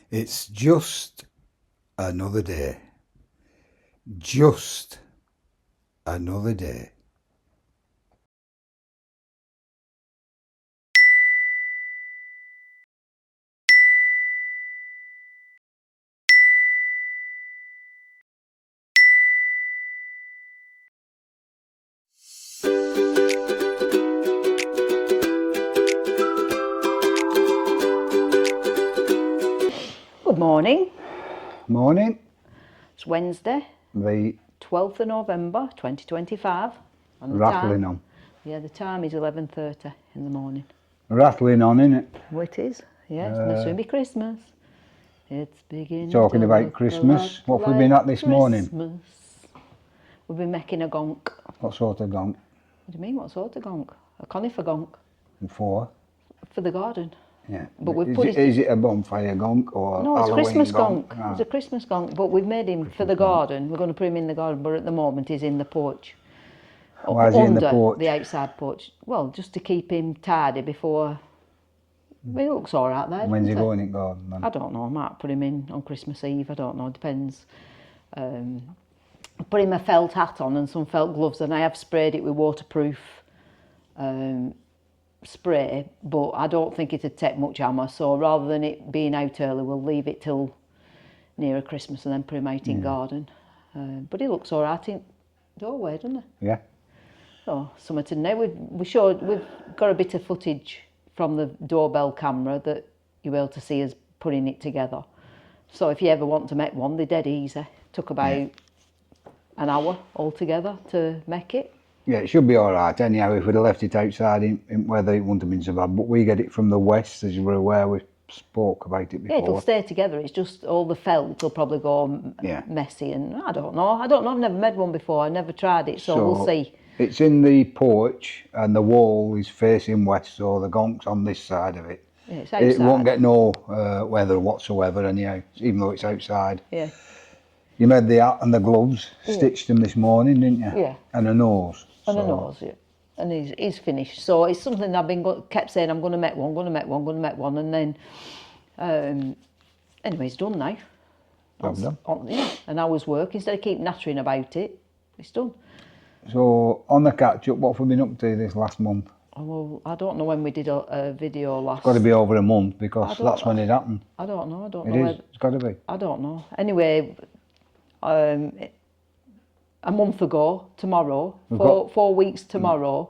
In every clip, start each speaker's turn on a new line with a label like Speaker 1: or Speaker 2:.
Speaker 1: It's just another day. Just another day.
Speaker 2: Good morning.
Speaker 1: Morning.
Speaker 2: It's Wednesday,
Speaker 1: The
Speaker 2: 12th of November 2025. And the
Speaker 1: rattling
Speaker 2: time,
Speaker 1: on.
Speaker 2: Yeah, the time is 11:30 in the morning.
Speaker 1: Rattling on, innit?
Speaker 2: Oh, it is. Yeah, it's going to soon be Christmas. It's beginning
Speaker 1: Talking
Speaker 2: to
Speaker 1: about
Speaker 2: look
Speaker 1: Christmas,
Speaker 2: a lot
Speaker 1: what have we been
Speaker 2: like
Speaker 1: at this
Speaker 2: Christmas.
Speaker 1: morning?
Speaker 2: We've been making a gonk.
Speaker 1: What sort of gonk?
Speaker 2: What do you mean, what sort of gonk? A conifer gonk
Speaker 1: For?
Speaker 2: for the garden.
Speaker 1: Yeah.
Speaker 2: But we've
Speaker 1: is,
Speaker 2: put
Speaker 1: is it a bonfire gonk or
Speaker 2: No, it's
Speaker 1: Halloween
Speaker 2: Christmas
Speaker 1: gonk?
Speaker 2: gonk. It's a Christmas gonk, but we've made him for the garden. We're going to put him in the garden, but at the moment he's in the porch.
Speaker 1: Why is he in the porch?
Speaker 2: The outside porch. Well, just to keep him tidy before. Well, he looks all right there.
Speaker 1: When's he going in garden then?
Speaker 2: I don't know. I might put him in on Christmas Eve. I don't know. Depends. Put him a felt hat on and some felt gloves, and I have sprayed it with waterproof spray, but I don't think it'd take much hammer. So rather than it being out early, we'll leave it till nearer Christmas and then put him out in garden. But he looks all right in doorway, doesn't he?
Speaker 1: Yeah.
Speaker 2: Oh, something to know. We've got a bit of footage from the doorbell camera that you'll be able to see us putting it together. So if you ever want to make one, they're dead easy. Took about an hour altogether to make it.
Speaker 1: Yeah, it should be all right. Anyhow, if we'd have left it outside in weather, it wouldn't have been so bad. But we get it from the west, as you were aware. We spoke about it before.
Speaker 2: Yeah, it'll stay together. It's just all the felt will probably go messy, and I don't know. I've never made one before. I never tried it, so we'll see.
Speaker 1: It's in the porch, and the wall is facing west, so the gonk's on this side of it.
Speaker 2: Yeah, it's outside.
Speaker 1: It won't get no weather whatsoever, anyhow, even though it's outside.
Speaker 2: Yeah.
Speaker 1: You made the hat and the gloves, stitched them this morning, didn't you?
Speaker 2: Yeah.
Speaker 1: And a nose.
Speaker 2: And a nose, yeah. And he's finished. So it's something I've kept saying I'm going to make one, and then anyway, it's done now.
Speaker 1: Done.
Speaker 2: An hour's work. Instead of keep nattering about it, it's done.
Speaker 1: So on the catch up, what have we been up to this last month?
Speaker 2: Oh, well, I don't know when we did a video last.
Speaker 1: It's got to be over a month because that's when it happened.
Speaker 2: I don't know.
Speaker 1: It's got to be.
Speaker 2: I don't know. Anyway, a month ago tomorrow, 4 weeks tomorrow,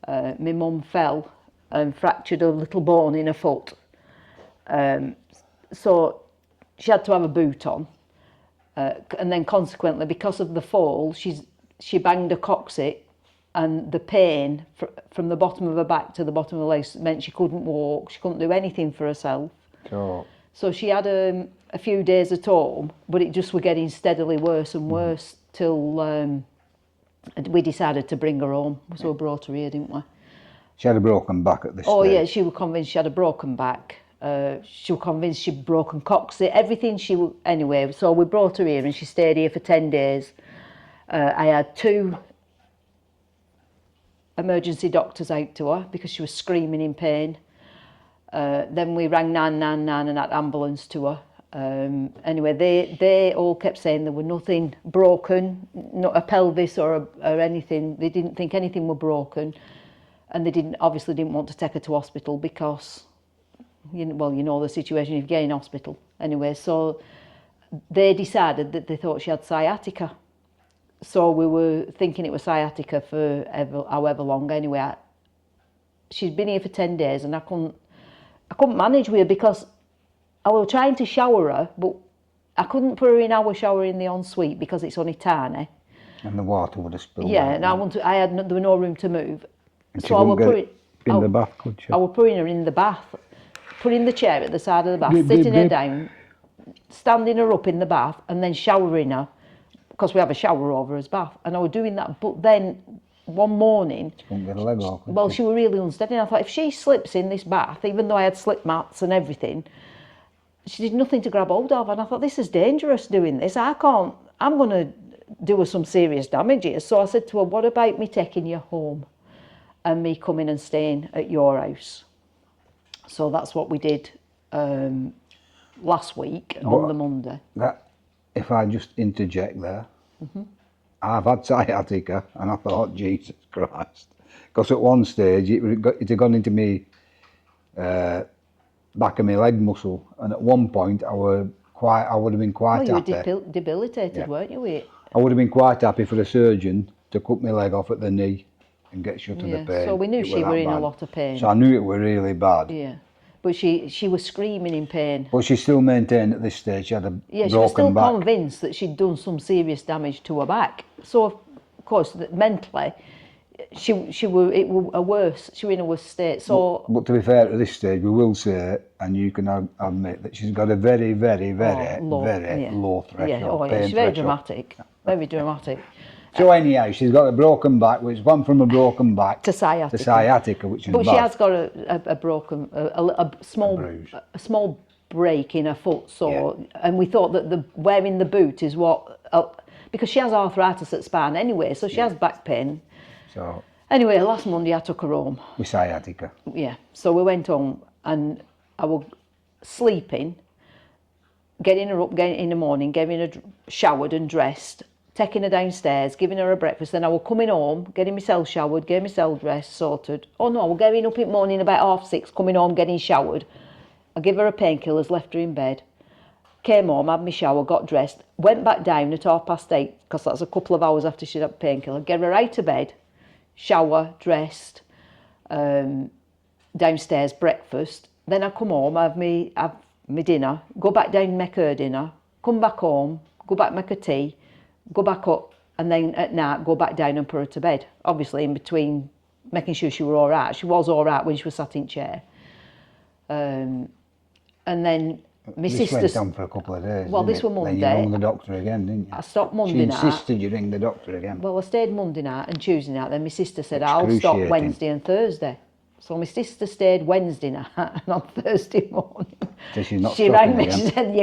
Speaker 2: my mum fell and fractured a little bone in her foot. So she had to have a boot on, and then consequently, because of the fall, she banged her coccyx, and the pain from the bottom of her back to the bottom of her legs meant she couldn't walk, she couldn't do anything for herself. So she had a few days at home, but it just was getting steadily worse and worse till we decided to bring her home. So we brought her here, didn't we?
Speaker 1: She had a broken back at this stage.
Speaker 2: Oh yeah, she was convinced she had a broken back. She was convinced she'd broken coccyx, everything anyway. So we brought her here and she stayed here for 10 days. I had 2 emergency doctors out to her because she was screaming in pain. Then we rang 999 and had ambulance to her. Anyway, they all kept saying there was nothing broken, not a pelvis or anything. They didn't think anything were broken, and they obviously didn't want to take her to hospital because, you know the situation if you get in hospital. Anyway, so they decided that they thought she had sciatica. So we were thinking it was sciatica for however long. Anyway, she'd been here for 10 days and I couldn't manage with her because I was trying to shower her, but I couldn't put her in our shower in the ensuite because it's only tiny.
Speaker 1: And the water would have spilled.
Speaker 2: Yeah, and there was no room to move.
Speaker 1: And so I was putting in the bath, could you?
Speaker 2: I was putting her in the bath, putting the chair at the side of the bath, sitting her down, standing her up in the bath, and then showering her because we have a shower over her bath. And I was doing that, but then one morning,
Speaker 1: she wouldn't get a leg off.
Speaker 2: Well, she was really unsteady. And I thought, if she slips in this bath, even though I had slip mats and everything, she did nothing to grab hold of. And I thought, this is dangerous doing this. I'm going to do her some serious damage here. So I said to her, what about me taking you home and me coming and staying at your house? So that's what we did. last week on the Monday.
Speaker 1: That, if I just interject there, I've had sciatica, and I thought, Jesus Christ, because at one stage it had gone into me back of my leg muscle, and at one point I would have been quite
Speaker 2: Well,
Speaker 1: happy.
Speaker 2: you were debilitated, weren't you?
Speaker 1: I would have been quite happy for the surgeon to cut my leg off at the knee and get shut of the pain.
Speaker 2: So we knew she were in a lot of pain.
Speaker 1: So I knew it were really bad.
Speaker 2: Yeah, but she was screaming in pain.
Speaker 1: But she still maintained at this stage she had a broken back.
Speaker 2: She was still convinced that she'd done some serious damage to her back. So of course, mentally, she were a worse. She were in a worse state. So,
Speaker 1: but to be fair, at this stage, we will say, and you can admit that she's got a very, very, very, low threshold.
Speaker 2: Yeah, she's very dramatic. Very dramatic.
Speaker 1: So anyhow, she's got a broken back, which gone from a broken back
Speaker 2: to
Speaker 1: sciatica, which is
Speaker 2: but
Speaker 1: bad.
Speaker 2: She has got a small break in her foot. So, and we thought that wearing the boot is what, because she has arthritis at spine anyway, so she has back pain.
Speaker 1: So
Speaker 2: anyway, last Monday I took her home.
Speaker 1: With sciatica.
Speaker 2: Yeah, so we went home and I was sleeping, getting her up in the morning, getting her showered and dressed, taking her downstairs, giving her a breakfast. Then I was coming home, getting myself showered, getting myself dressed, sorted. Oh no, I was getting up in the morning about 6:30, coming home, getting showered. I give her her painkillers, left her in bed. Came home, had my shower, got dressed, went back down at 8:30, because that's a couple of hours after she'd had painkiller. Get her out of bed, shower, dressed, downstairs, breakfast. Then I come home, have my dinner, go back down, make her dinner, come back home, go back, make her tea, go back up, and then at night go back down and put her to bed. Obviously in between making sure she were all right. She was all right when she was sat in chair. And then my sister...
Speaker 1: This went on for a couple of days.
Speaker 2: Well, this was Monday.
Speaker 1: Then you rang the doctor again, didn't you?
Speaker 2: I stopped Monday night.
Speaker 1: She insisted you ring the doctor again.
Speaker 2: Well, I stayed Monday night and Tuesday night. Then my sister said, I'll stop Wednesday and Thursday. So my sister stayed Wednesday night, and on Thursday morning,
Speaker 1: so she
Speaker 2: rang me. She said,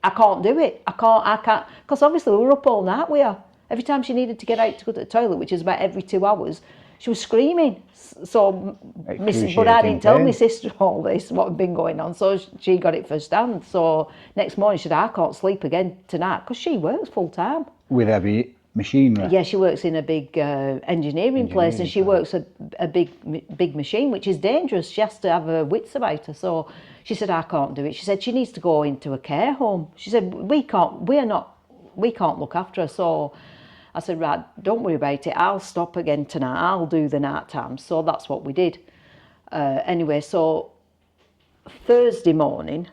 Speaker 2: I can't do it. I can't. Because obviously we were up all night with her. Every time she needed to get out to go to the toilet, which is about every 2 hours, she was screaming. So, but I didn't tell my sister all this, what had been going on. So she got it first hand. So next morning she said, I can't sleep again tonight, because she works full time.
Speaker 1: With heavy machinery?
Speaker 2: Yeah, she works in a big engineering place, and she works a big machine, which is dangerous. She has to have her wits about her. So she said, I can't do it. She said she needs to go into a care home. She said, we can't look after her. So I said, right, don't worry about it. I'll stop again tonight. I'll do the night time. So that's what we did. Anyway, so Thursday morning,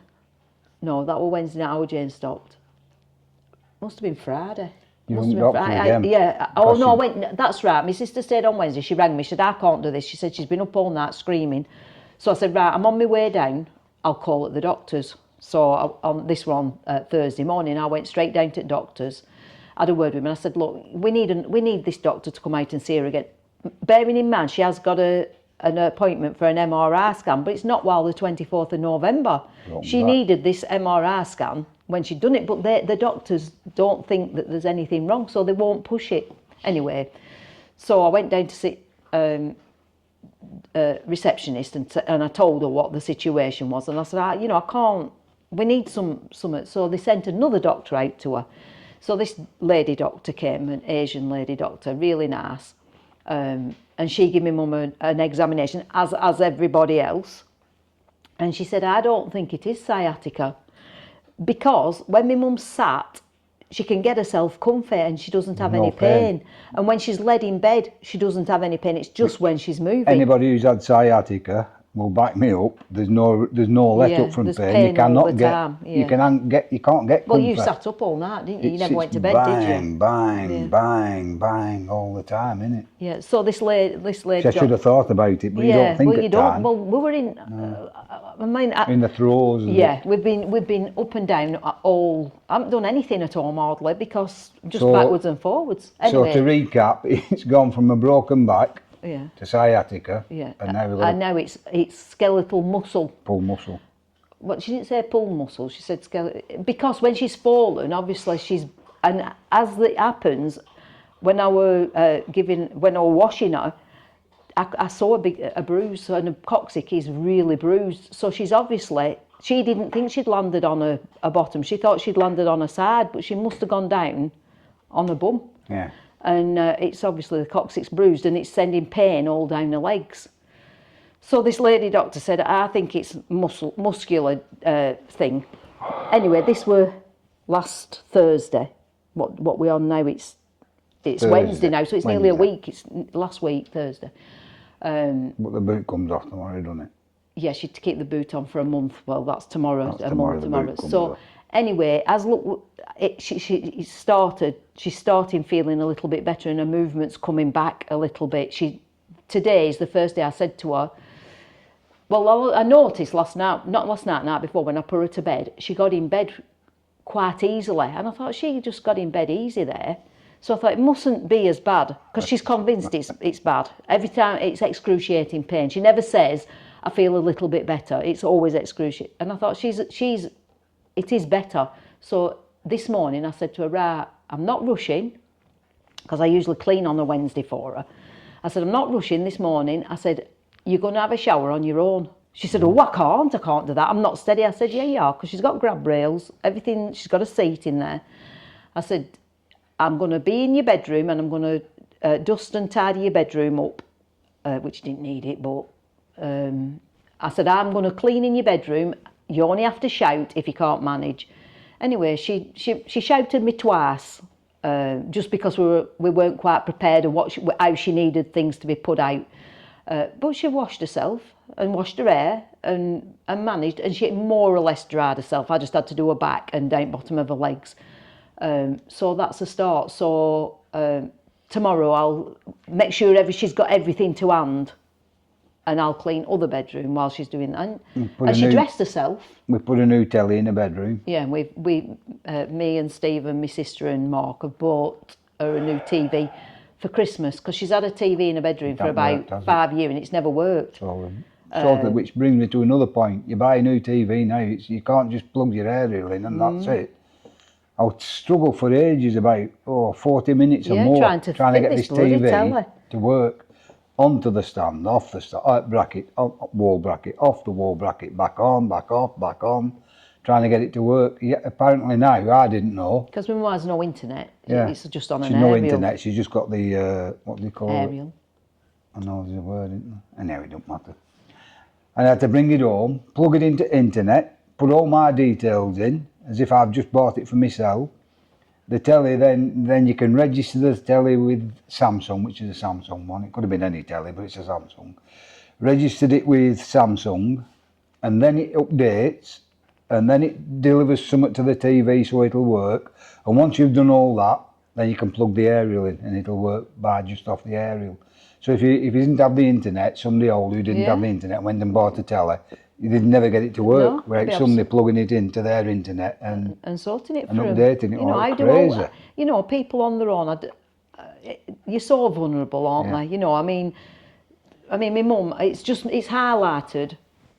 Speaker 2: no, that was Wednesday night, how Jane stopped. Must have been Friday.
Speaker 1: You went doctor again?
Speaker 2: Yeah. Oh no, I went. That's right. My sister stayed on Wednesday. She rang me. She said, I can't do this. She said she's been up all night screaming. So I said, right, I'm on my way down. I'll call at the doctor's. So this was on Thursday morning. I went straight down to the doctor's. I had a word with him, and I said, look, we need this doctor to come out and see her again. Bearing in mind, she has got an appointment for an MRI scan, but it's not while the 24th of November. She needed this MRI scan when she'd done it, but the doctors don't think that there's anything wrong, so they won't push it. Anyway, so I went down to see a receptionist, and I told her what the situation was, and I said, I can't, we need something. So they sent another doctor out to her. So this lady doctor came, an Asian lady doctor, really nice, and she gave my mum an examination, as everybody else, and she said, I don't think it is sciatica, because when my mum sat, she can get herself comfy and she doesn't have any pain. And when she's laid in bed, she doesn't have any pain. It's just when she's moving.
Speaker 1: Anybody who's had sciatica will back me up. There's no let up from pain. You cannot you can't get comfort.
Speaker 2: Well, you sat up all night, didn't you? You never went to bed, did you?
Speaker 1: Bang all the time, innit?
Speaker 2: Yeah. So this lady.
Speaker 1: I should have thought about it, but you don't think at time.
Speaker 2: Well, we were in.
Speaker 1: In the throes.
Speaker 2: We've been up and down all. I haven't done anything at home hardly, because just backwards and forwards. Anyway.
Speaker 1: So to recap, it's gone from a broken back.
Speaker 2: Yeah.
Speaker 1: To sciatica.
Speaker 2: Yeah.
Speaker 1: And
Speaker 2: now it's skeletal muscle.
Speaker 1: Pull muscle.
Speaker 2: Well, she didn't say pull muscle. She said skeletal, because when she's fallen, obviously and as it happens, when I were washing her, I saw a bruise, and a coccyx is really bruised. So she's she didn't think she'd landed on a bottom. She thought she'd landed on her side, but she must have gone down on her bum.
Speaker 1: Yeah.
Speaker 2: And it's obviously the coccyx bruised and it's sending pain all down her legs. So this lady doctor said, I think it's muscular thing. Anyway, this were last Thursday. What we're on now, it's
Speaker 1: Thursday.
Speaker 2: Wednesday now, so it's nearly a
Speaker 1: Wednesday.
Speaker 2: week. It's last week, Thursday.
Speaker 1: But the boot comes off tomorrow, doesn't it?
Speaker 2: Yeah, she had to keep the boot on for a month. Well, that's tomorrow.
Speaker 1: That's
Speaker 2: a
Speaker 1: tomorrow,
Speaker 2: month
Speaker 1: the
Speaker 2: tomorrow.
Speaker 1: boot comes
Speaker 2: So
Speaker 1: off.
Speaker 2: anyway, she's starting feeling a little bit better, and her movement's coming back a little bit. Today is the first day I said to her. Well, I noticed not last night, night before, when I put her to bed, she got in bed quite easily, and I thought she just got in bed easy there. So I thought it mustn't be as bad, because she's convinced it's bad. Every time it's excruciating pain. She never says, I feel a little bit better. It's always excruciating. And I thought it is better. So this morning I said to her, right, I'm not rushing, because I usually clean on a Wednesday for her. I said, I'm not rushing this morning. I said, you're going to have a shower on your own. She said, oh, I can't do that. I'm not steady. I said, yeah, you are, because she's got grab rails, everything. She's got a seat in there. I said, I'm going to be in your bedroom and I'm going to dust and tidy your bedroom up, which didn't need it, but I said, I'm going to clean in your bedroom. You only have to shout if you can't manage. Anyway, she shouted me twice, just because we weren't quite prepared of how she needed things to be put out. But she washed herself and washed her hair and managed, and she more or less dried herself. I just had to do her back and down bottom of her legs. So that's a start. So tomorrow I'll make sure she's got everything to hand, and I'll clean other bedroom while she's doing that. And she dressed herself.
Speaker 1: We put a new telly in the bedroom.
Speaker 2: Yeah, me and Steve and my sister and Mark have bought her a new TV for Christmas, because she's had a TV in her bedroom for about 5 years and it's never worked.
Speaker 1: Which brings me to another point. You buy a new TV now, you can't just plug your aerial in and that's it. I would struggle for ages, about 40 minutes or more, trying to get this TV to work onto the stand, off the stand, bracket, wall bracket, off the wall bracket, back on, back off, back on, trying to get it to work. Yeah, apparently now, I didn't know.
Speaker 2: Because my mum has no internet. Yeah. It's just on an
Speaker 1: aerial.
Speaker 2: No
Speaker 1: internet, she's just got the, what do you call
Speaker 2: aerial.
Speaker 1: It? I know there's a word, isn't there? Anyway, it don't matter. And I had to bring it home, plug it into internet, put all my details in, as if I've just bought it for myself. The telly, then you can register the telly with Samsung, which is a Samsung one. It could have been any telly, but it's a Samsung. Registered it with Samsung, and then it updates, and then it delivers something to the TV so it'll work. And once you've done all that, then you can plug the aerial in, and it'll work by just off the aerial. So if you didn't have the internet, somebody old who didn't have the internet went and bought a telly, they'd never get it to work. Without somebody plugging it into their internet and sorting it and updating it. Crazy.
Speaker 2: People on their own. You're so vulnerable, aren't they? I mean, my mum. It's highlighted.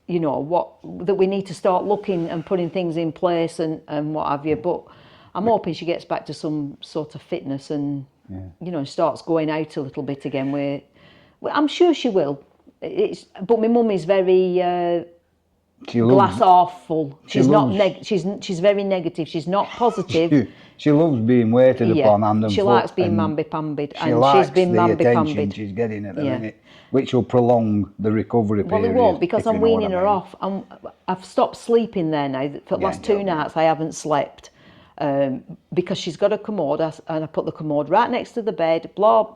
Speaker 2: That we need to start looking and putting things in place and what have you. But I'm hoping she gets back to some sort of fitness and starts going out a little bit again. I'm sure she will. But my mum is very. Glass half full. She's she's very negative. She's not positive.
Speaker 1: She loves being waited upon and
Speaker 2: she likes being mamby-pambied,
Speaker 1: and she's been mamby-pambied. She's getting at the minute, which will prolong the recovery period.
Speaker 2: Well, it won't, because I'm weaning her off. I've stopped sleeping there now. For the last 2 nights, I haven't slept. Because she's got a commode, and I put the commode right next to the bed,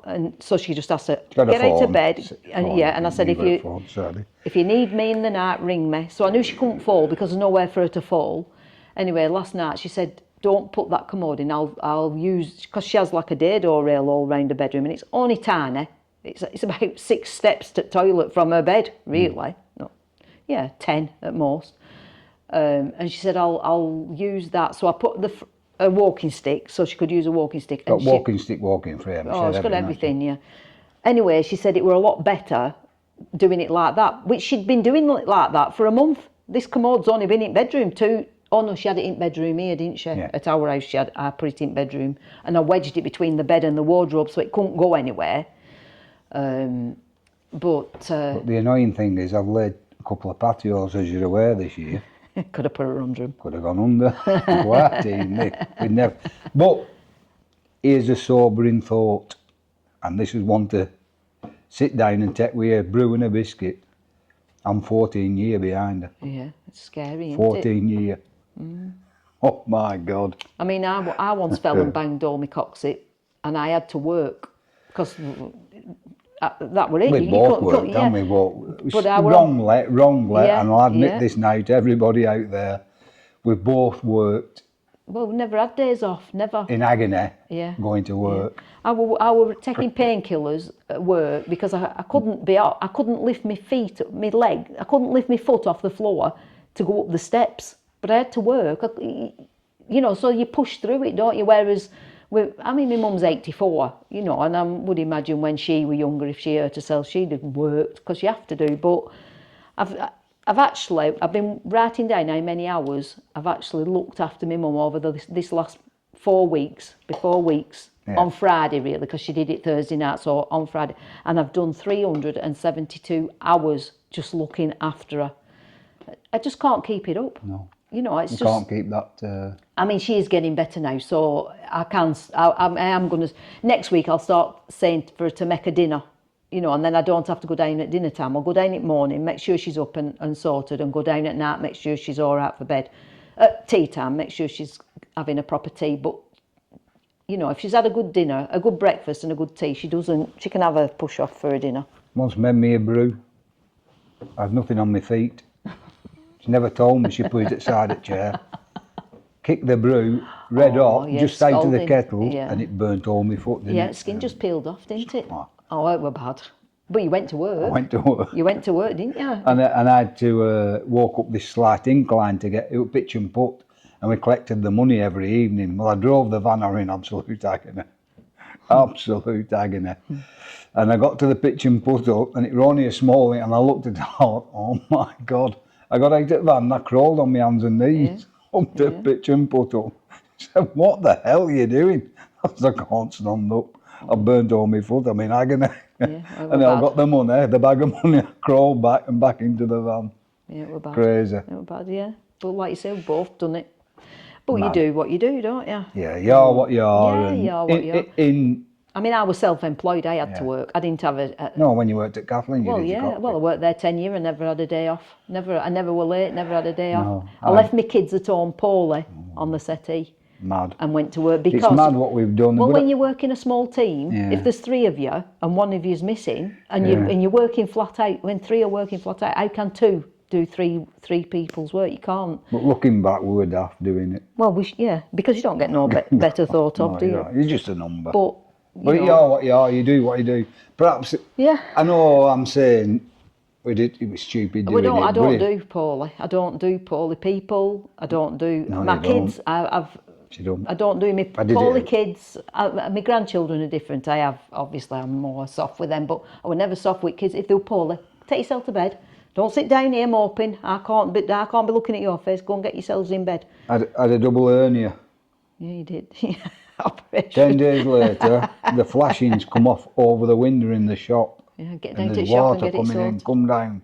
Speaker 2: and so she just has to get out of bed, and I said, if you need me in the night, ring me. So I knew she couldn't fall because there's nowhere for her to fall. Anyway, last night she said, don't put that commode in, I'll use, because she has like a dado rail all round the bedroom, and it's only tiny. It's about 6 steps to the toilet from her bed, really. 10 at most. And she said, I'll use that. So I put a walking stick, so she could use a walking stick.
Speaker 1: Got walking stick, walking frame.
Speaker 2: It's got everything, yeah. Anyway, she said it were a lot better doing it like that, which she'd been doing like that for a month. This commode's only been in bedroom 2. Oh no, she had it in bedroom here, didn't she? Yeah. At our house, I put it in bedroom, and I wedged it between the bed and the wardrobe so it couldn't go anywhere. But
Speaker 1: the annoying thing is I've laid a couple of patios, as you're aware, this year.
Speaker 2: Could have put her under him.
Speaker 1: Could have gone under. What? We'd never. But here's a sobering thought, and this is one to sit down and take with a brew and a biscuit. I'm 14 years behind her.
Speaker 2: Yeah, it's scary, isn't
Speaker 1: 14 years. Oh my God.
Speaker 2: I mean, I once fell and banged all my coccyx, and I had to work because that were it.
Speaker 1: We both worked, haven't we? But wrongly,
Speaker 2: Yeah,
Speaker 1: and I'll admit
Speaker 2: yeah.
Speaker 1: this now to everybody out there, we both worked
Speaker 2: Well, we never had days off, never.
Speaker 1: in agony
Speaker 2: Yeah.
Speaker 1: going to work.
Speaker 2: I were taking painkillers at work because I couldn't be out. I couldn't lift my feet, my leg. I couldn't lift my foot off the floor to go up the steps. But I had to work. You know, so you push through it, don't you? Whereas, I mean, my mum's 84, you know, and I would imagine when she was younger, if she hurt herself, she'd have worked because you have to do. But I've been writing down how many hours I've actually looked after my mum over this last 4 weeks, on Friday really, because she did it Thursday night, so on Friday. And I've done 372 hours just looking after her. I just can't keep it up.
Speaker 1: No.
Speaker 2: You know, it's
Speaker 1: You
Speaker 2: just...
Speaker 1: can't keep that...
Speaker 2: I mean, she is getting better now, so I am going to... Next week I'll start saying for her to make a dinner, you know, and then I don't have to go down at dinner time. I'll go down in the morning, make sure she's up and sorted, and go down at night, make sure she's all right for bed. At tea time, make sure she's having a proper tea. But, you know, if she's had a good dinner, a good breakfast and a good tea, she can have a push off for a dinner.
Speaker 1: Once made me a brew. I had nothing on my feet. She never told me. She put it at the side of the chair. Kicked the brew, red hot,
Speaker 2: yeah,
Speaker 1: just out of the
Speaker 2: scalding.
Speaker 1: kettle,
Speaker 2: Yeah.
Speaker 1: and it burnt all my foot, didn't it?
Speaker 2: Yeah, skin just peeled off, didn't it?
Speaker 1: Fuck.
Speaker 2: Oh, it were bad. But you went to work.
Speaker 1: I went to work.
Speaker 2: You went to work, didn't you?
Speaker 1: And I had to walk up this slight incline to get it pitch and putt, and we collected the money every evening. Well, I drove the van in absolute agony. Absolute agony. And I got to the pitch and putt up, and it was only a small thing, and I looked at it, oh my God. I got out of the van and I crawled on my hands and knees up to the pitch and putt up. I said, what the hell are you doing? I said, I can't stand up. I burnt all my foot, I'm in agony. And then I got the money, the bag of money, I crawled back and back into the van.
Speaker 2: Yeah, it were bad.
Speaker 1: Crazy.
Speaker 2: It were bad, yeah. But like you say, we've both done it. But
Speaker 1: Mad.
Speaker 2: you do what you do, don't you?
Speaker 1: Yeah, you are what you are.
Speaker 2: Yeah,
Speaker 1: and
Speaker 2: you are what you are. I mean, I was self-employed, I had to work. I didn't have a...
Speaker 1: No, when you worked at Kathleen, you
Speaker 2: Well,
Speaker 1: did your
Speaker 2: yeah,
Speaker 1: cockpit.
Speaker 2: well, I worked there 10 years and never had a day off. I never were late, never had a day off.
Speaker 1: No,
Speaker 2: I left my kids at home poorly on the settee
Speaker 1: Mad.
Speaker 2: and went to work because...
Speaker 1: It's mad what we've done.
Speaker 2: Well, when you work in a small team,
Speaker 1: Yeah.
Speaker 2: if there's 3 of you and one of you's missing and you're working flat out, when 3 are working flat out, how can 2 do three people's work? You can't.
Speaker 1: But looking back, we were daft doing it.
Speaker 2: Well, because you don't get no better thought of,
Speaker 1: No,
Speaker 2: do you?
Speaker 1: You're just a number.
Speaker 2: But
Speaker 1: You are what you are, you do what you do. Perhaps,
Speaker 2: yeah.
Speaker 1: I know I'm saying it was stupid doing it.
Speaker 2: I don't do poorly. I don't do poorly people. I don't do
Speaker 1: No,
Speaker 2: my
Speaker 1: you
Speaker 2: kids.
Speaker 1: don't.
Speaker 2: I don't do my
Speaker 1: I did
Speaker 2: poorly
Speaker 1: it.
Speaker 2: kids. My grandchildren are different. Obviously I'm more soft with them, but I was never soft with kids. If they were poorly, take yourself to bed. Don't sit down here moping. I can't be looking at your face. Go and get yourselves in bed.
Speaker 1: I had a double hernia.
Speaker 2: Yeah, you did. Operation.
Speaker 1: 10 days later, the flashings come off over the window in the shop.
Speaker 2: Yeah, get down
Speaker 1: And
Speaker 2: to the
Speaker 1: there's
Speaker 2: shop and
Speaker 1: water
Speaker 2: get it
Speaker 1: coming in,
Speaker 2: sorted.
Speaker 1: come down.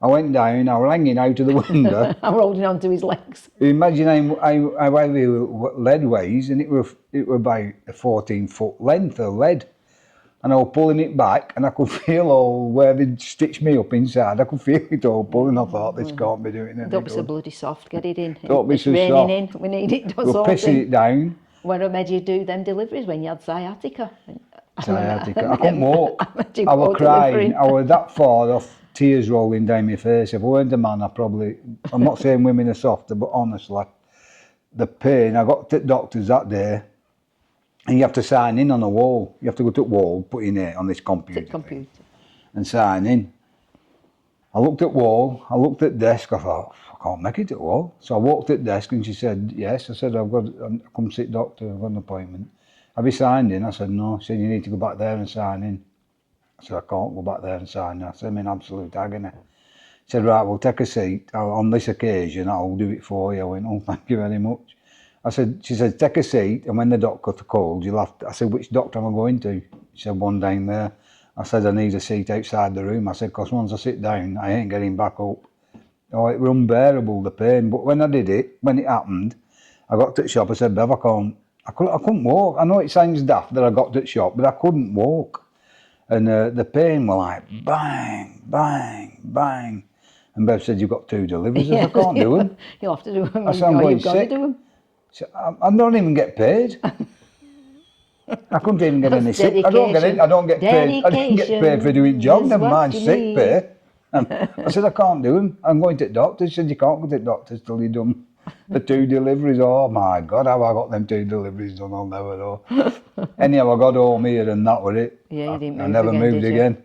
Speaker 1: I went down, I was hanging out of the window.
Speaker 2: I'm holding on to his legs.
Speaker 1: Imagine how heavy lead weighs, and it was about a 14-foot length of lead. And I was pulling it back, and I could feel all where they'd stitched me up inside. I could feel it all pulling. I thought, this can't be doing it.
Speaker 2: Don't be so bloody soft. Get it in.
Speaker 1: Don't be
Speaker 2: It's
Speaker 1: so
Speaker 2: raining
Speaker 1: soft.
Speaker 2: in. We need it.
Speaker 1: We're pissing it down.
Speaker 2: When I made you do them deliveries when you had sciatica.
Speaker 1: Sciatica. I couldn't walk.
Speaker 2: Imagine
Speaker 1: I was
Speaker 2: poor
Speaker 1: crying.
Speaker 2: delivering.
Speaker 1: I was that far off, tears rolling down my face. If I weren't a man, I'm not saying women are softer, but honestly, the pain. I got to the doctors that day, and you have to sign in on a wall. You have to go to the wall, put in it on this computer. thing, and sign in. I looked at wall, I looked at desk, I thought, I can't make it at wall. So I walked at desk and she said, yes. I said, I've got to come sit doctor, I've got an appointment. Have you signed in? I said, no. She said, you need to go back there and sign in. I said, I can't go back there and sign in. I said, I'm in absolute agony. She said, right, we'll take a seat. On this occasion, I'll do it for you. I went, oh, thank you very much. She said, take a seat, and when the doctor called, you'll have to. I said, which doctor am I going to? She said, one down there. I said, I need a seat outside the room. I said, because once I sit down, I ain't getting back up. Oh, it was unbearable, the pain. But when I did it, when it happened, I got to the shop, I said, Bev, I couldn't walk. I know it sounds daft that I got to the shop, but I couldn't walk. And the pain was like, bang, bang, bang. And Bev said, you've got 2 deliveries. I said, I can't do them.
Speaker 2: You'll have to do them.
Speaker 1: I said, I'm going
Speaker 2: You've got to
Speaker 1: sick.
Speaker 2: do them.
Speaker 1: So I don't even get paid. I couldn't even get any sick. I don't get paid. I didn't get paid for doing job, never mind sick pay. And I said, I can't do them. I'm going to the doctor. She said, you can't go to the doctor till you've done the 2 deliveries. Oh my God, how I got them 2 deliveries done, I'll never know. Anyhow, I got home here and that was it.
Speaker 2: Yeah, you didn't move
Speaker 1: I never
Speaker 2: again,
Speaker 1: moved
Speaker 2: did you?
Speaker 1: again.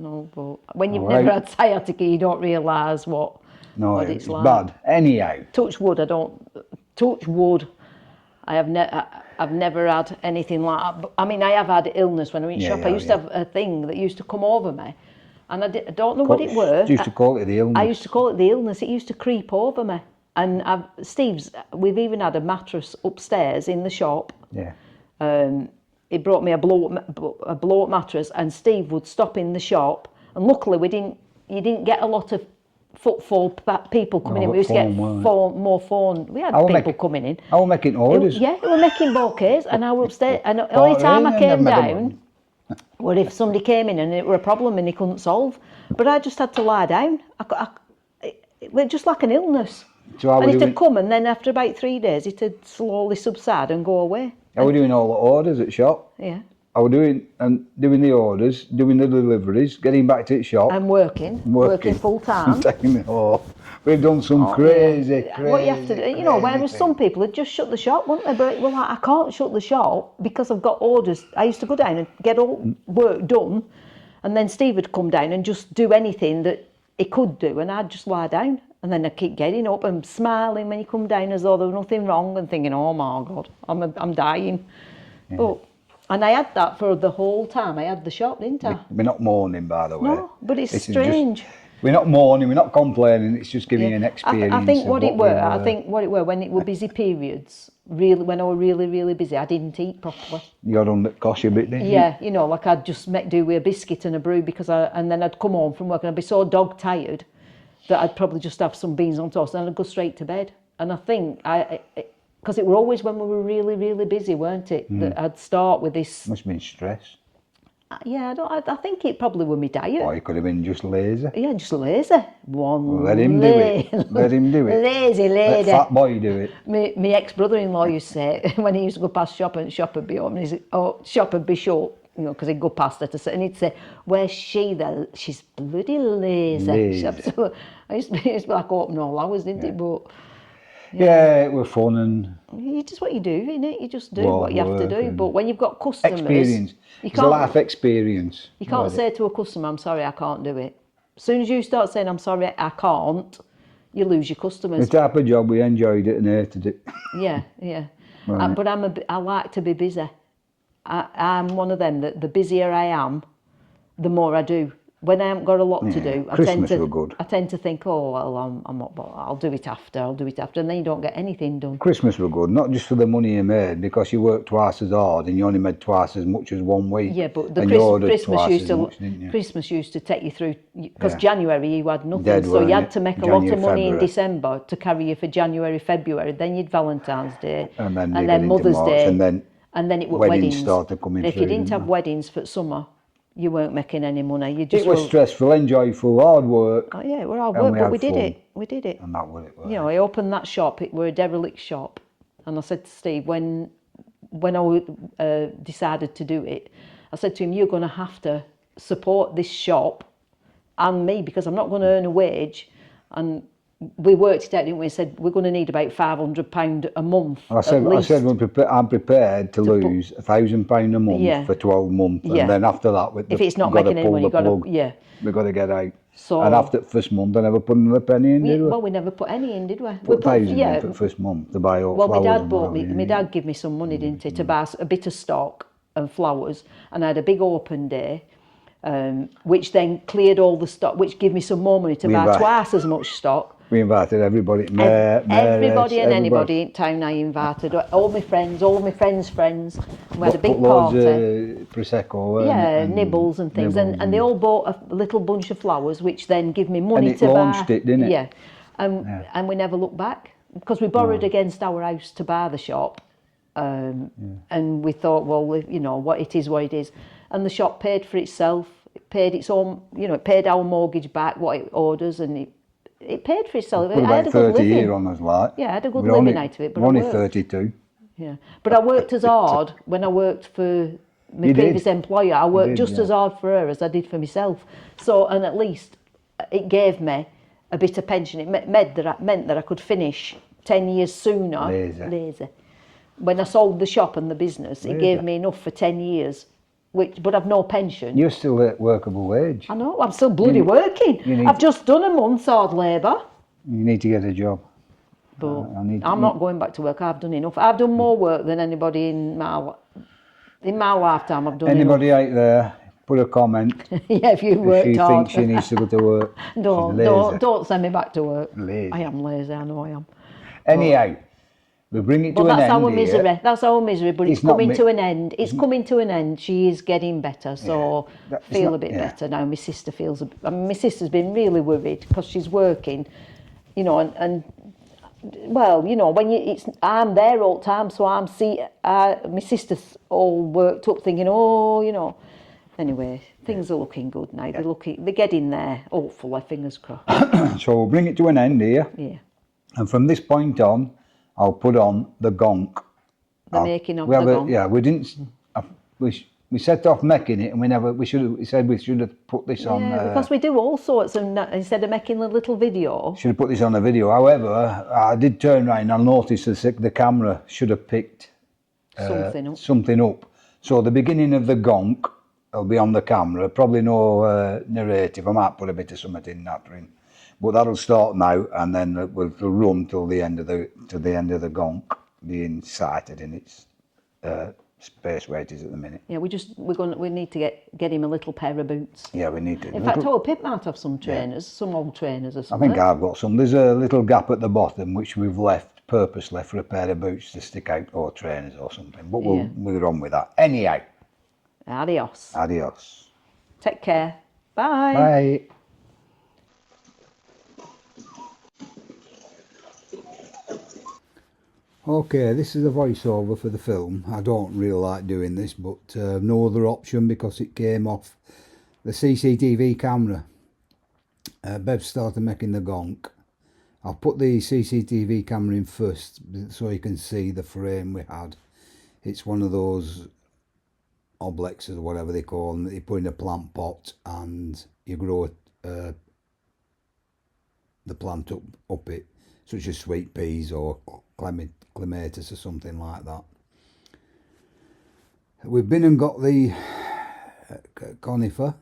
Speaker 2: No, but when you've
Speaker 1: Right.
Speaker 2: never had sciatica, you don't realise what
Speaker 1: It's
Speaker 2: like.
Speaker 1: bad. Anyhow.
Speaker 2: Touch wood, I've never had anything like that. But, I mean, I have had illness when I went shop. I used to have a thing that used to come over me, and I don't know what it were.
Speaker 1: Used to call it the illness.
Speaker 2: I used to call it the illness. It used to creep over me. And we've even had a mattress upstairs in the shop.
Speaker 1: Yeah.
Speaker 2: He brought me a blow up mattress, and Steve would stop in the shop. And luckily, you didn't get a lot of footfall people coming in. We used to get more phone. We had people coming in.
Speaker 1: I was making orders.
Speaker 2: We were making bouquets, and I was upstairs. And the only time I came down, well, if somebody came in and it were a problem and he couldn't solve, but I just had to lie down. It was just like an illness.
Speaker 1: So
Speaker 2: and it'd come, and then after about 3 days, it'd slowly subside and go away.
Speaker 1: I was doing all the orders at shop.
Speaker 2: Yeah.
Speaker 1: I was doing the orders, doing the deliveries, getting back to the shop.
Speaker 2: And working full time.
Speaker 1: Taking me home. We've done some crazy.
Speaker 2: What you have to do, whereas some people had just shut the shop, wouldn't they? But well, I can't shut the shop because I've got orders. I used to go down and get all work done, and then Steve would come down and just do anything that he could do, and I'd just lie down. And then I keep getting up and smiling when you come down as though there was nothing wrong, and thinking, oh my God, I'm dying. Yeah. And I had that for the whole time I had the shop, didn't I?
Speaker 1: We're not mourning, by the way.
Speaker 2: No, but it's strange.
Speaker 1: We're not mourning, we're not complaining, it's just giving you an experience.
Speaker 2: I think what it were, when it were busy periods, really, when I were really, really busy, I didn't eat properly.
Speaker 1: You got on the cosh a bit, didn't you?
Speaker 2: Yeah, like I'd just do with a biscuit and a brew and then I'd come home from work and I'd be so dog tired that I'd probably just have some beans on toast and I'd go straight to bed. And I think, because it were always when we were really, really busy, weren't it, that I'd start with this.
Speaker 1: Must have been stress.
Speaker 2: Yeah, I think it probably was my diet.
Speaker 1: Or you could have been just lazy.
Speaker 2: Yeah, just lazy.
Speaker 1: Let him do it. Let him do it.
Speaker 2: Lazy lady.
Speaker 1: Let fat boy do it.
Speaker 2: My ex-brother-in-law used to say, when he used to go past shop and shop would be open, he'd say, shop would be short, because he'd go past her to sit, and he'd say, where's she then? She's bloody lazy. I used to be like open all hours, didn't it? But
Speaker 1: yeah, it was fun and.
Speaker 2: You just what you do, innit? You just do what you have to do. But when you've got customers,
Speaker 1: experience. It's a life experience.
Speaker 2: You can't say to a customer, "I'm sorry, I can't do it." As soon as you start saying, "I'm sorry, I can't," you lose your customers.
Speaker 1: The type of job we enjoyed it and hated it.
Speaker 2: Yeah. Right. But I like to be busy. I'm one of them that the busier I am, the more I do. When I haven't got a lot to do, I tend to think, oh well, I'll do it after, and then you don't get anything done.
Speaker 1: Christmas were good, not just for the money you made, because you worked twice as hard and you only made twice as much as 1 week.
Speaker 2: Yeah, but the Christmas used to take you through, because January you had nothing, so you had to make a lot of money in December to carry you for January, February. Then you'd Valentine's Day, and then Mother's Day, and then it was weddings.
Speaker 1: Started coming
Speaker 2: if
Speaker 1: through,
Speaker 2: you didn't have weddings for summer, you weren't making any money.
Speaker 1: It was stressful, enjoyful, hard work.
Speaker 2: Oh, yeah, it was hard work, but we did it. We did it.
Speaker 1: And that was it.
Speaker 2: I opened that shop. It were a derelict shop, and I said to Steve when I decided to do it, I said to him, "You're going to have to support this shop and me because I'm not going to earn a wage." And we worked it out, didn't we? We said we're going to need about £500 a month.
Speaker 1: I said I'm prepared to lose £1,000 a month for 12 months, and then after that,
Speaker 2: if it's not making any money, we've got
Speaker 1: to get out.
Speaker 2: So,
Speaker 1: and after the first month, I never put another penny in, did we?
Speaker 2: Well, we never put any in, did we?
Speaker 1: Put £1,000 in for the first month to buy all flowers.
Speaker 2: Well, my dad gave me some money, didn't he, to buy a bit of stock and flowers, and I had a big open day, which then cleared all the stock, which gave me some more money to buy twice as much stock.
Speaker 1: We invited everybody.
Speaker 2: Everybody anybody in town I invited. All my friends' friends. We had a big party.
Speaker 1: Prosecco.
Speaker 2: Nibbles and things. And they all bought a little bunch of flowers, which then give me money
Speaker 1: and it
Speaker 2: to buy.
Speaker 1: launched it, didn't it?
Speaker 2: Yeah. and we never looked back because we borrowed against our house to buy the shop. And we thought, well, you know, what it is, and the shop paid for itself. It paid its own, you know, it paid our mortgage back, what it orders, and it paid for itself.
Speaker 1: Put
Speaker 2: I had
Speaker 1: about
Speaker 2: a good
Speaker 1: 30
Speaker 2: living.
Speaker 1: year on us, like.
Speaker 2: Yeah, I had a good
Speaker 1: We're
Speaker 2: living
Speaker 1: only,
Speaker 2: out of it, but
Speaker 1: we're only
Speaker 2: I worked.
Speaker 1: 32.
Speaker 2: Yeah, but I worked as hard when I worked for my
Speaker 1: You
Speaker 2: previous
Speaker 1: did.
Speaker 2: employer. I worked
Speaker 1: did,
Speaker 2: just
Speaker 1: yeah.
Speaker 2: as hard for her as I did for myself. So, and at least it gave me a bit of pension. It meant that I could finish 10 years sooner. Lazy. When I sold the shop and the business, it gave me enough for 10 years, but I've no pension.
Speaker 1: You're still at workable wage.
Speaker 2: I know, I'm still bloody working. I've just done a month's hard labour.
Speaker 1: You need to get a job.
Speaker 2: But I'm not going back to work. I've done enough. I've done more work than anybody in my lifetime. I've done
Speaker 1: Anybody out there, put a comment.
Speaker 2: Yeah, if you worked
Speaker 1: if she
Speaker 2: hard.
Speaker 1: thinks she needs to go to work.
Speaker 2: Don't send me back to work.
Speaker 1: Lazy.
Speaker 2: I am lazy, I know I am.
Speaker 1: Anyhow, we bring it to an end.
Speaker 2: That's our misery. That's our misery, but it's coming to an end. It's
Speaker 1: Mm-hmm.
Speaker 2: coming to an end. She is getting better, so feel a bit better now. My sister feels. My sister's been really worried because she's working, you know, and well, you know, I'm there all the time, so my sister's all worked up, thinking, oh, you know. Anyway, things are looking good now. They're getting there. Hopefully, fingers crossed.
Speaker 1: So we'll bring it to an end here.
Speaker 2: Yeah.
Speaker 1: And from this point on, I'll put on the gonk.
Speaker 2: Making of the gonk.
Speaker 1: Yeah, we didn't. We set off making it, and we said we should have put this on.
Speaker 2: Yeah, because we do all sorts of, instead of making a little video.
Speaker 1: Should have put this on a video. However, I did turn around and I noticed the camera should have picked something up. So the beginning of the gonk will be on the camera. Probably no narrative. I might put a bit of something in nattering, but that'll start now, and then we'll run till the end of the gonk being sighted in its space where it is at the minute.
Speaker 2: Yeah, we need to get him a little pair of boots.
Speaker 1: Yeah, we need to.
Speaker 2: In fact, Pip might have some trainers, some old trainers or
Speaker 1: I
Speaker 2: something.
Speaker 1: think I've got some. There's a little gap at the bottom which we've purposely left for a pair of boots to stick out, or trainers or something. But we'll on with that. Anyhow.
Speaker 2: Adios. Take care. Bye.
Speaker 1: Bye. Okay, this is a voiceover for the film. I don't really like doing this, but no other option because it came off the CCTV camera. Bev started making the gonk. I'll put the CCTV camera in first so you can see the frame we had. It's one of those oblexes or whatever they call them that you put in a plant pot and you grow the plant up it, such as sweet peas or clematis or something like that. We've been and got the conifer,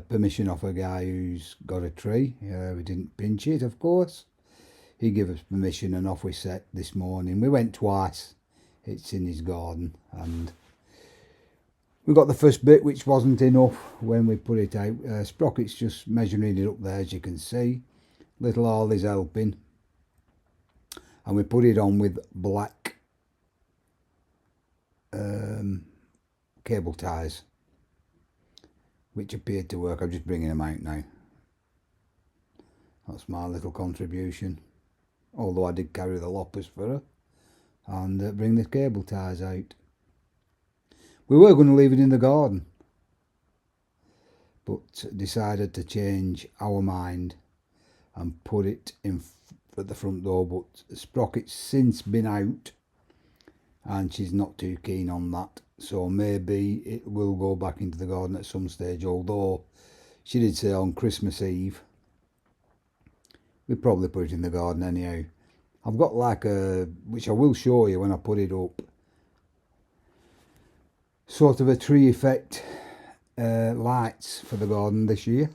Speaker 1: permission off a guy who's got a tree. We didn't pinch it, of course. He gave us permission and off we set this morning. We went twice. It's in his garden, and we got the first bit, which wasn't enough when we put it out. Sprocket's just measuring it up there, as you can see. Little Harley's helping, and we put it on with black cable ties, which appeared to work. I'm just bringing them out now. That's my little contribution, although I did carry the loppers for her and bring the cable ties out. We were going to leave it in the garden, but decided to change our mind and put it in at the front door. But Sprocket's since been out and she's not too keen on that, so maybe it will go back into the garden at some stage, although she did say on Christmas Eve we'd probably put it in the garden anyhow. I've got like which I will show you when I put it up, sort of a tree effect lights for the garden this year.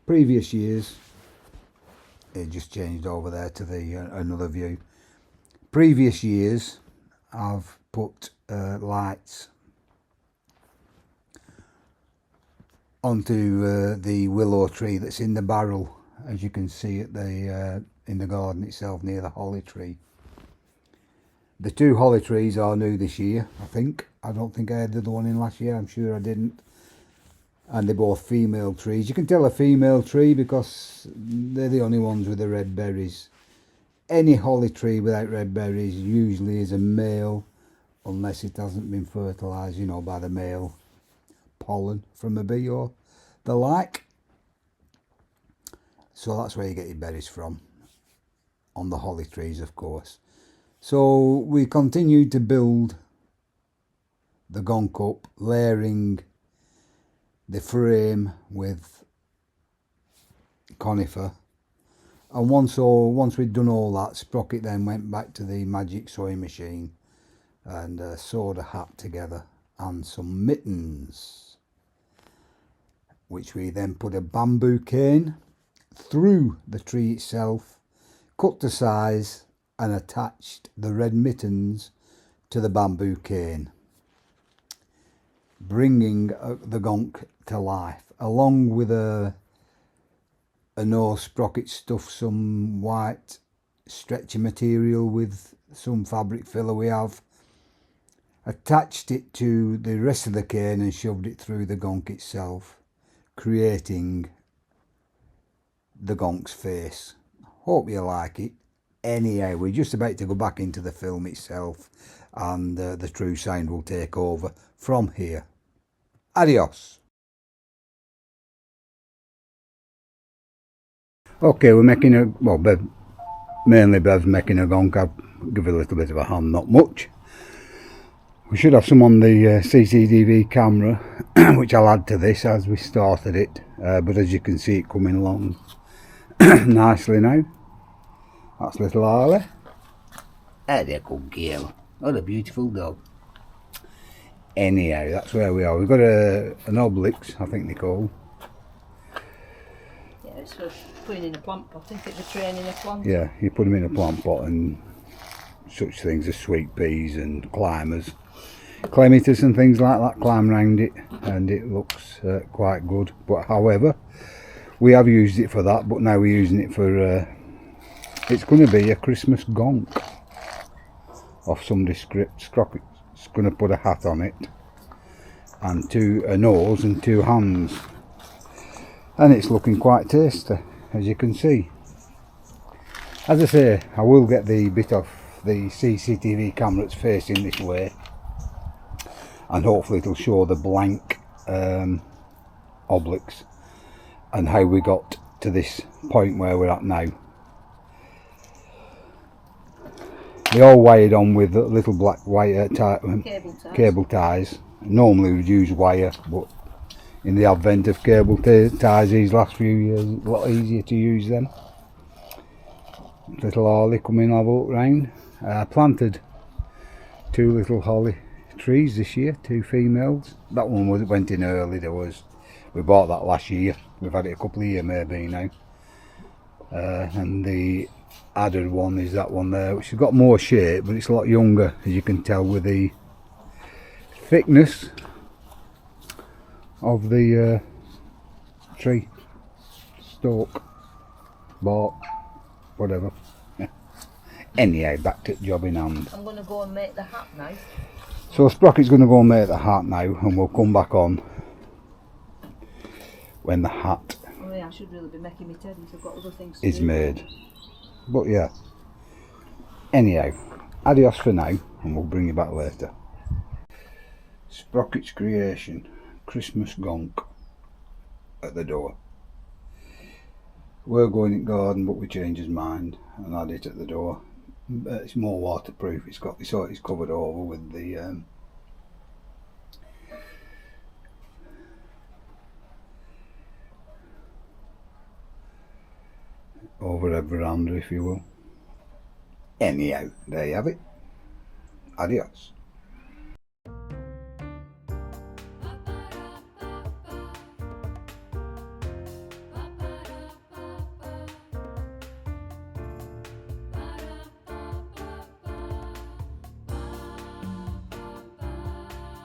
Speaker 1: Previous years, it just changed over there to the another view. Previous years I've put lights onto the willow tree that's in the barrel, as you can see at the in the garden itself near the holly tree. The two holly trees are new this year, I think. I don't think I had the other one in last year, I'm sure I didn't. and they're both female trees. You can tell a female tree because they're the only ones with the red berries. Any holly tree without red berries usually is a male, unless it hasn't been fertilised, you know, by the male pollen from a bee or the like. So that's where you get your berries from, on the holly trees, of course. So we continued to build the gonk up, layering the frame with conifer. And once we'd done all that, Sprocket then went back to the magic sewing machine and sewed a hat together and some mittens, which we then put a bamboo cane through the tree itself, cut to size and attached the red mittens to the bamboo cane, bringing the gonk to life, along with a nose. Sprocket stuffed some white stretchy material with some fabric filler we have, attached it to the rest of the cane and shoved it through the gonk itself, creating the gonk's face. Hope you like it. Anyhow, we're just about to go back into the film itself, and the true sound will take over from here. Adios. Okay, we're making a, well, mainly Bev's making a gonk. I'll give it a little bit of a hand, not much. We should have some on the CCTV camera, which I'll add to this as we started it, but as you can see it coming along nicely now. That's little Harley. There's a good girl. What a beautiful dog. Anyhow, that's where we are. We've got an Obelix, I think they call.
Speaker 2: Yeah, it's for putting in a plant pot, isn't it? For training a plant.
Speaker 1: Yeah, you put them in a plant pot and such things as sweet peas and climbers. Clematis and things like that climb round it, and it looks quite good. But however, we have used it for that, but now we're using it for it's going to be a Christmas gonk of some description. Sprocket's going to put a hat on it and a nose and two hands, and it's looking quite tasty, as you can see. As I say, I will get the bit of the CCTV camera that's facing this way, and hopefully it'll show the blank Obelix and how we got to this point where we're at now. They're all wired on with little black wire cable ties. Normally we'd use wire, but in the advent of cable ties these last few years, it's a lot easier to use them. Little Harley coming have a look round. I planted 2 little holly trees this year, 2 females. That one went in early. We bought that last year. We've had it a couple of years maybe now. And the added one is that one there, which has got more shape, but it's a lot younger, as you can tell with the thickness of the tree, stalk, bark, whatever. Anyhow, back to the job in hand.
Speaker 2: I'm going to go and make the hat now.
Speaker 1: So Sprocket's going to go and make the hat now, and we'll come back on when the hat
Speaker 2: I should really be making my teddies. I've got other things to
Speaker 1: is
Speaker 2: do.
Speaker 1: made. But yeah. Anyhow, adios for now, and we'll bring you back later. Sprocket's creation, Christmas gonk at the door. We're going in garden, but we changed his mind and had it at the door. It's more waterproof. It's covered over with the overhead veranda, if you will. Anyhow, there you have it. Adios.